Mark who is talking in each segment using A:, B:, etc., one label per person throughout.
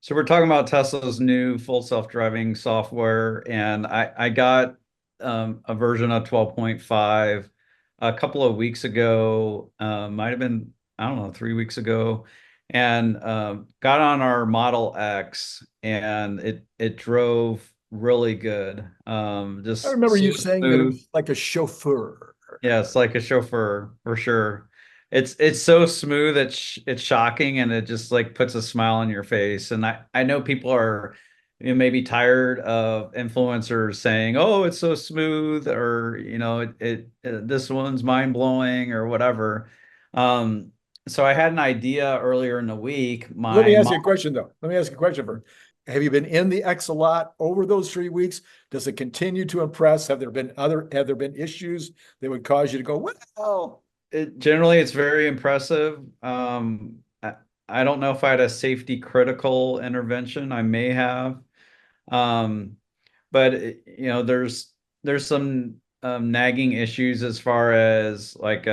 A: So we're talking about Tesla's new full self-driving software, and I got a version of 12.5 a couple of weeks ago. Might have been, I don't know, 3 weeks ago, and got on our Model X, and it drove really good.
B: I
A: Just
B: remember
A: so
B: you saying that it
A: smooth.
B: was like a chauffeur.
A: Yeah, it's like a chauffeur for sure. It's so smooth, it's shocking, and it just like puts a smile on your face. And I know people are, maybe tired of influencers saying, "Oh, it's so smooth," or this one's mind blowing or whatever. Um, so I had an idea earlier in the week.
B: Let
A: My
B: me ask
A: mom,
B: you a question, though. Let me ask you a question first. Have you been in the X a lot over those 3 weeks? Does it continue to impress? Have there been issues that would cause you to go, well,
A: generally it's very impressive. I don't know if I had a safety critical intervention. I may have. Um, but there's some nagging issues as far as like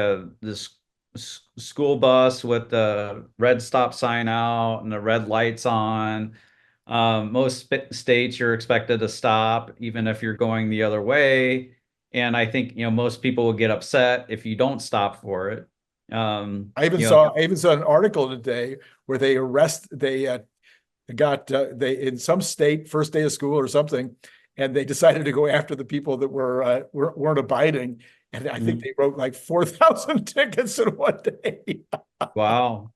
A: this school bus with the red stop sign out and the red lights on. Most states you're expected to stop even if you're going the other way. And I think, most people will get upset if you don't stop for it. Um, you know,
B: I even saw an article today where they got they in some state first day of school or something, and they decided to go after the people that weren't abiding, and I think
A: mhm.
B: they wrote like 4,000 tickets in one day.
A: Wow,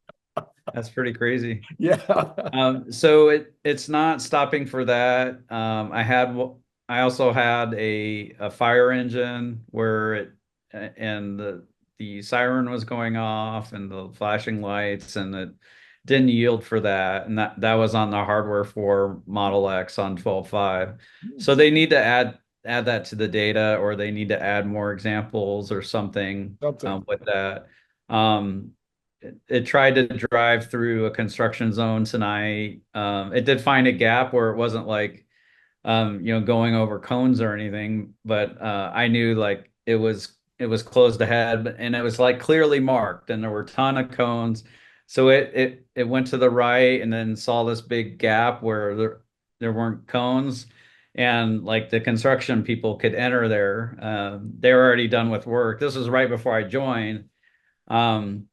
A: that's pretty crazy.
B: Yeah.
A: So it's not stopping for that. I also had a fire engine where and the siren was going off and the flashing lights, and it didn't yield for that. And that was on the hardware for Model X on 12.5. So they need to add that to the data, or they need to add more examples or something
B: Something.
A: with that. Um, it tried to drive through a construction zone tonight. It did find a gap where it wasn't like going over cones or anything, but I knew like it was closed ahead, and it was like clearly marked, and there were a ton of cones. So it went to the right and then saw this big gap where there weren't cones, and like the construction people could enter there. They were already done with work. This was right before I joined. Um,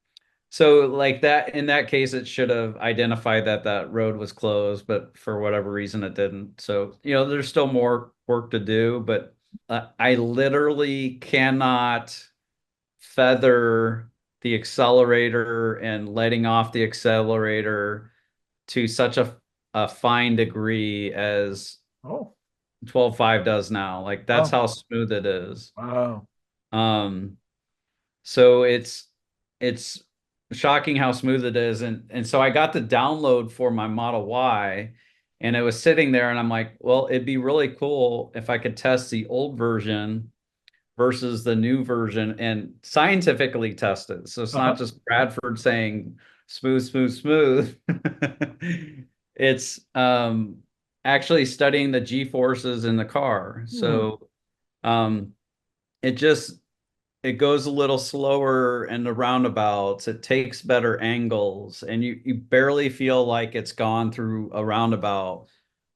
A: so like that, in that case, it should have identified that that road was closed, but for whatever reason it didn't. So, there's still more work to do, but I literally cannot feather the accelerator and letting off the accelerator to such a fine degree as
B: Oh,
A: 12.5 does now. Like that's
B: wow.
A: how smooth it is.
B: Wow.
A: Um, So it's shocking how smooth it is. And so I got the download for my Model Y, and it was sitting there, and I'm like, well, it'd be really cool if I could test the old version versus the new version and scientifically test it. So it's not
B: Uh-huh.
A: just Bradford saying smooth, smooth, smooth. It's actually studying the G forces in the car.
B: Hmm.
A: So um it just it goes a little slower in the roundabouts. It takes better angles, and you barely feel like it's gone through a roundabout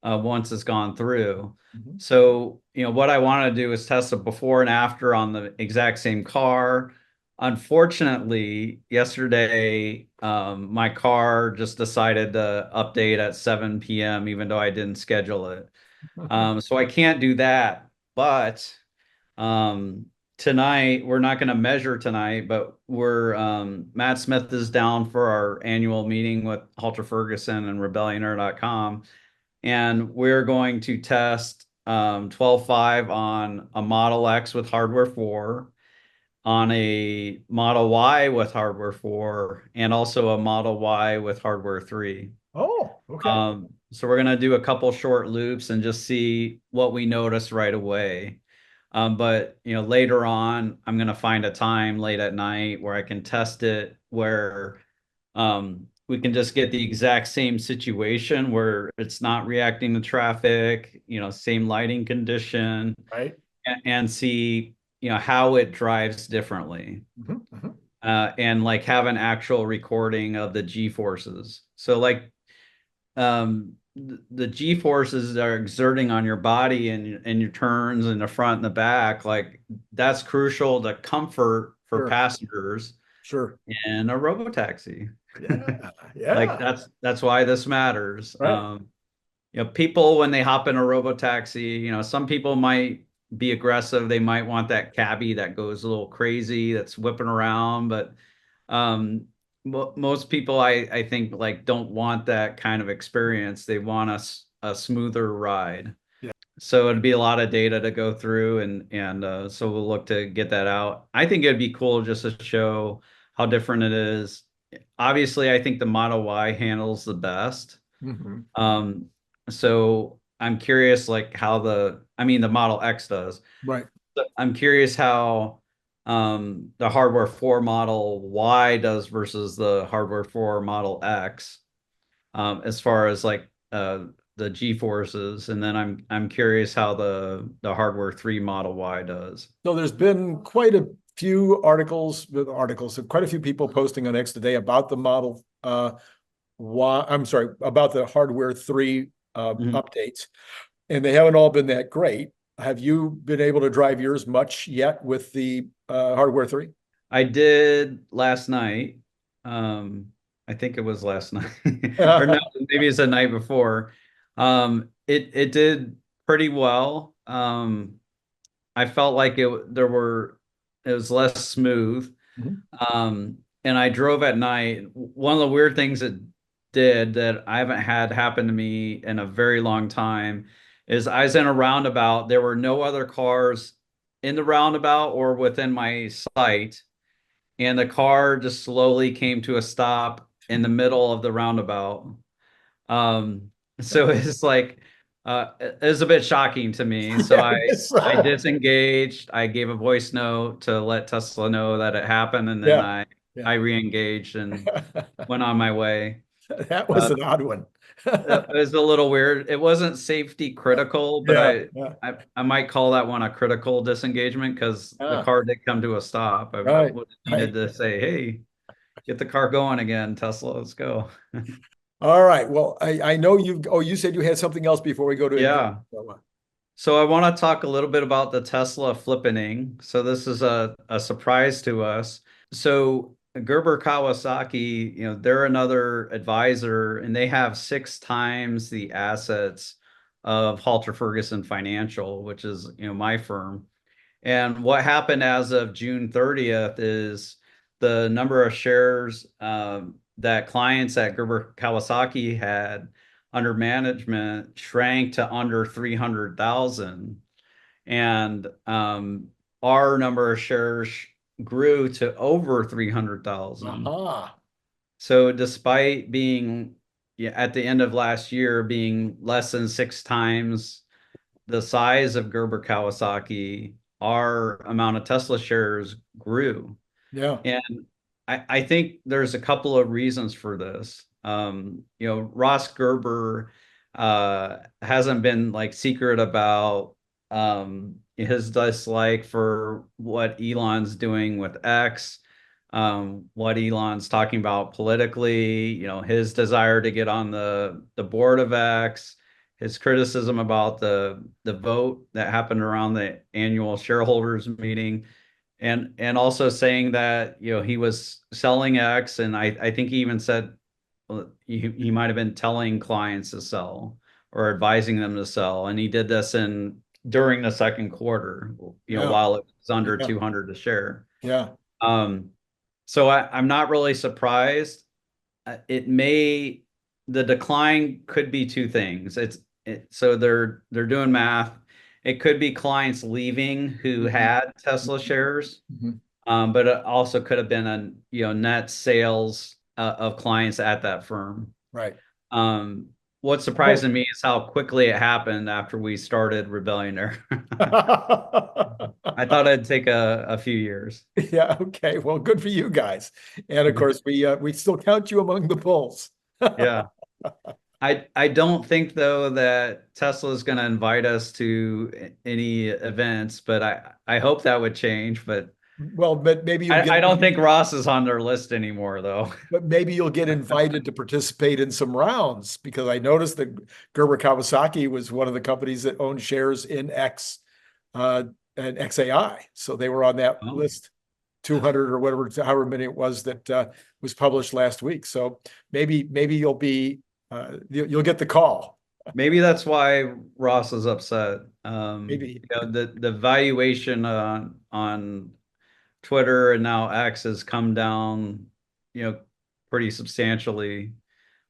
A: once it's gone through.
B: Mhm.
A: So, what I want to do is test it before and after on the exact same car. Unfortunately, yesterday, my car just decided to update at 7 p.m., even though I didn't schedule it. So I can't do that. But um, tonight, we're not going to measure tonight, but Matt Smith is down for our annual meeting with Halter Ferguson and Rebellionaire.com, and we're going to test 12.5 on a Model X with hardware 4, on a Model Y with hardware 4, and also a Model Y with hardware 3.
B: Oh, okay.
A: So we're gonna do a couple short loops and just see what we notice right away. But later on, I'm gonna find a time late at night where I can test it, where we can just get the exact same situation where it's not reacting to traffic, same lighting condition,
B: Right.
A: and see how it drives differently,
B: Mhm, mhm.
A: and like have an actual recording of the G forces. So like the G forces are exerting on your body and your turns in the front and the back, like that's crucial to comfort for
B: Sure.
A: passengers
B: Sure.
A: in a robotaxi.
B: Yeah.
A: Like
B: Yeah.
A: that's why this matters.
B: Right.
A: People when they hop in a robotaxi, some people might be aggressive. They might want that cabbie that goes a little crazy, that's whipping around, but um, most people I think like don't want that kind of experience. They want a smoother ride.
B: Yeah.
A: So it'd be a lot of data to go through and so we'll look to get that out. I think it'd be cool just to show how different it is. Obviously, I think the Model Y handles the best.
B: Hmm.
A: Um, so I'm curious like I mean the Model X does.
B: Right.
A: But I'm curious how the hardware for Model Y does versus the hardware for Model X, as far as like the G forces, and then I'm curious how the hardware 3 Model Y does.
B: So there's been quite a few articles, quite a few people posting on X today about the Model Y. I'm sorry, about the Hardware 3
A: Mhm.
B: updates, and they haven't all been that great. Have you been able to drive yours much yet with the Hardware 3?
A: I did last night. I think it was last night, or no, maybe it's the night before. It did pretty well. I felt like it was less smooth.
B: Mhm.
A: And I drove at night. One of the weird things it did that I haven't had happen to me in a very long time is I was in a roundabout. There were no other cars in the roundabout or within my sight, and the car just slowly came to a stop in the middle of the roundabout. So it's like it was a bit shocking to me. So
B: Yeah,
A: I
B: I guess
A: I
B: so.
A: disengaged. I gave a voice note to let Tesla know that it happened, and then
B: Yeah,
A: I
B: yeah.
A: re-engaged and went on my way.
B: That was
A: Uh,
B: an odd one.
A: it was a little weird. It wasn't safety critical, but
B: Yeah, yeah,
A: I might call that one a critical disengagement because the
B: yeah.
A: car did come to a stop. I
B: Right,
A: would have needed
B: right.
A: to say, "Hey, get the car going again, Tesla. Let's go."
B: All right. Well, I know you said you had something else before we go to Nvidia.
A: Yeah. So I want to talk a little bit about the Tesla flippening. So this is a surprise to us. So Gerber Kawasaki, they're another advisor and they have 6 times the assets of Halter Ferguson Financial, which is, my firm. And what happened as of June 30th is the number of shares that clients at Gerber Kawasaki had under management shrank to under 300,000. And our number of shares grew to over 300,000.
B: Aha.
A: So despite being, yeah, at the end of last year, being less than 6 times the size of Gerber Kawasaki, our amount of Tesla shares grew.
B: Yeah.
A: And I think there's a couple of reasons for this. Ross Gerber hasn't been like secret about his dislike for what Elon's doing with X, what Elon's talking about politically, his desire to get on the board of X, his criticism about the vote that happened around the annual shareholders meeting and also saying that he was selling X, and I think he even said he might have been telling clients to sell or advising them to sell, and he did this in during the second quarter,
B: Yeah.
A: while it was under
B: Yeah.
A: 200 a share.
B: Yeah.
A: Um, so I'm not really surprised. It may The decline could be two things. So they're doing math. It could be clients leaving who
B: Mhm.
A: had Tesla shares,
B: Mhm.
A: but it also could have been a net sales of clients at that firm.
B: Right.
A: Um, what surprised
B: Oh.
A: me is how quickly it happened after we started Rebellionaire. I thought it'd take a few years.
B: Yeah. Okay. Well, good for you guys. And of course, we still count you among the bulls.
A: Yeah. I don't think though that Tesla is going to invite us to any events, but I hope that would change. But
B: Well, but maybe you'll
A: I
B: get,
A: don't think Ross is on their list anymore, though.
B: but maybe you'll get invited to participate in some rounds, because I noticed that Gerber Kawasaki was one of the companies that owned shares in uh, and XAI. So they were on that
A: Oh.
B: list, 200 or whatever, however many it was that was published last week. So maybe you'll get the call.
A: Maybe that's why Ross is upset.
B: Maybe.
A: The valuation on Twitter and now X has come down, pretty substantially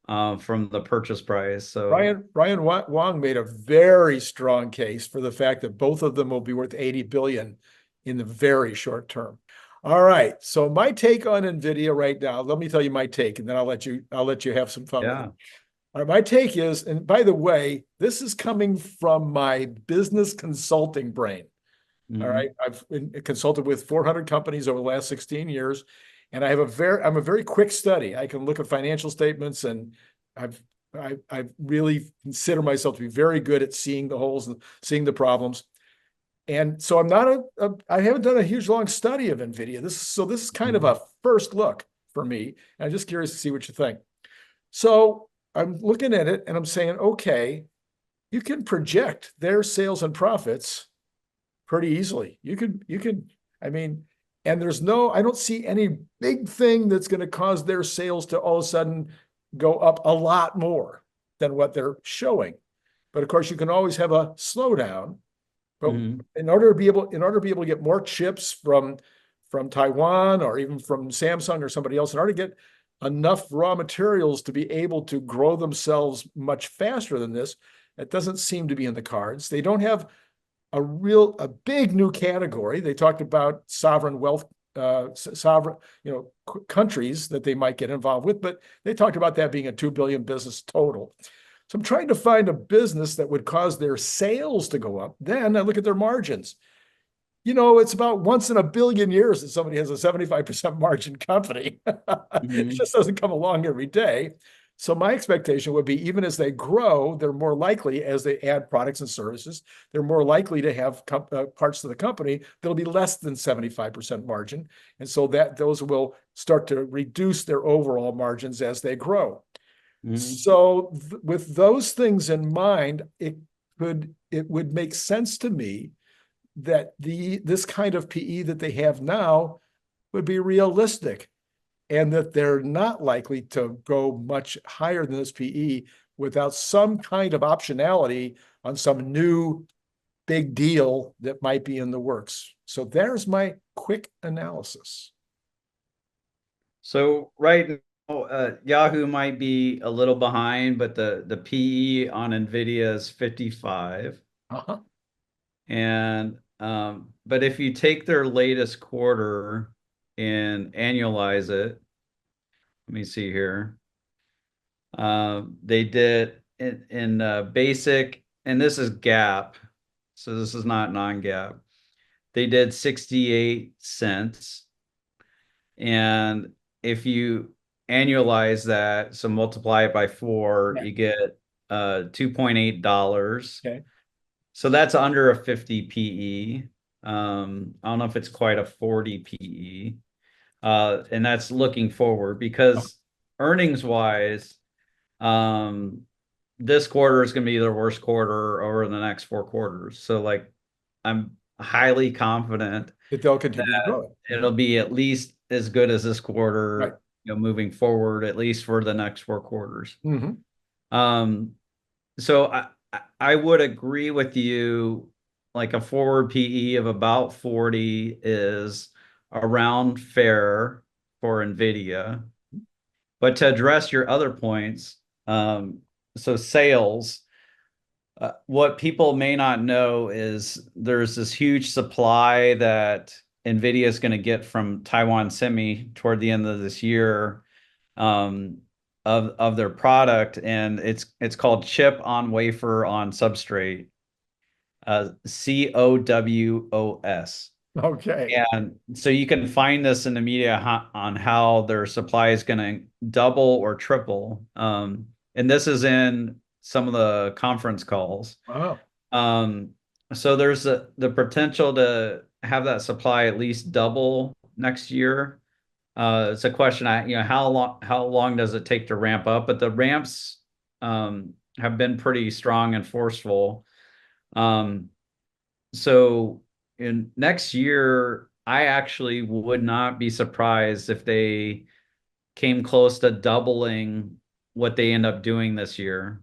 A: from the purchase price. So
B: Brian Wong made a very strong case for the fact that both of them will be worth 80 billion in the very short term. All right. So my take on Nvidia right now, let me tell you my take, and then I'll let you have some fun with it.
A: yeah.
B: All right, my take is, and by the way, this is coming from my business consulting brain. All right.
A: Mhm.
B: I've consulted with 400 companies over the last 16 years, and I'm a very quick study. I can look at financial statements, and I've, I really consider myself to be very good at seeing the holes and seeing the problems. And so I haven't done a huge long study of Nvidia. This is kind of
A: Mhm.
B: a first look for me. And I'm just curious to see what you think. So I'm looking at it and I'm saying, okay, you can project their sales and profits pretty easily. I mean, and I don't see any big thing that's going to cause their sales to all of a sudden go up a lot more than what they're showing. But of course, you can always have a slowdown. But
A: Mhm.
B: in order to be able to get more chips from Taiwan or even from Samsung or somebody else, in order to get enough raw materials to be able to grow themselves much faster than this, it doesn't seem to be in the cards. They don't have a big new category. They talked about sovereign wealth, sovereign, countries that they might get involved with, but they talked about that being a 2 billion business total. So I'm trying to find a business that would cause their sales to go up. Then I look at their margins. It's about once in a billion years that somebody has a 75% margin company. It
A: Mhm.
B: just doesn't come along every day. So my expectation would be, even as they grow, they're more likely, as they add products and services, they're more likely to have parts of the company that'll be less than 75% margin. And so that those will start to reduce their overall margins as they grow.
A: Mhm.
B: So with those things in mind, it would make sense to me that this kind of PE that they have now would be realistic, and that they're not likely to go much higher than this PE without some kind of optionality on some new big deal that might be in the works. So there's my quick analysis.
A: So right now, Yahoo might be a little behind, but the PE on Nvidia is 55.
B: Uh-huh.
A: And but if you take their latest quarter and annualize it, let me see here. They did in basic, and this is GAAP, so this is not non-GAAP. They did 68 cents. And if you annualize that, so multiply it by four,
B: Right.
A: you get $2.8.
B: Okay.
A: So that's under a 50 PE. I don't know if it's quite a 40 PE. And that's looking forward
B: Oh,
A: because earnings wise, um, this quarter is going to be their worst quarter over the next 4 quarters. So like I'm highly confident
B: that they'll continue to
A: that
B: grow it.
A: it'll be at least as good as this
B: Right.
A: quarter, moving forward, at least for the next 4 quarters.
B: Mm-hmm.
A: Um, so I would agree with you, like a forward PE of about 40 is around fair for Nvidia. But to address your other points, so sales, what people may not know is there's this huge supply that Nvidia is going to get from Taiwan Semi toward the end of this year, um, of their product, and it's called chip on wafer on substrate, COWOS.
B: Okay.
A: And so you can find this in the media on how their supply is going to double or triple. And this is in some of the conference calls.
B: Wow.
A: Um, so there's the potential to have that supply at least double next year. It's a question how long does it take to ramp up? But the ramps have been pretty strong and forceful. Um, so in next year, I actually would not be surprised if they came close to doubling what they end up doing this year.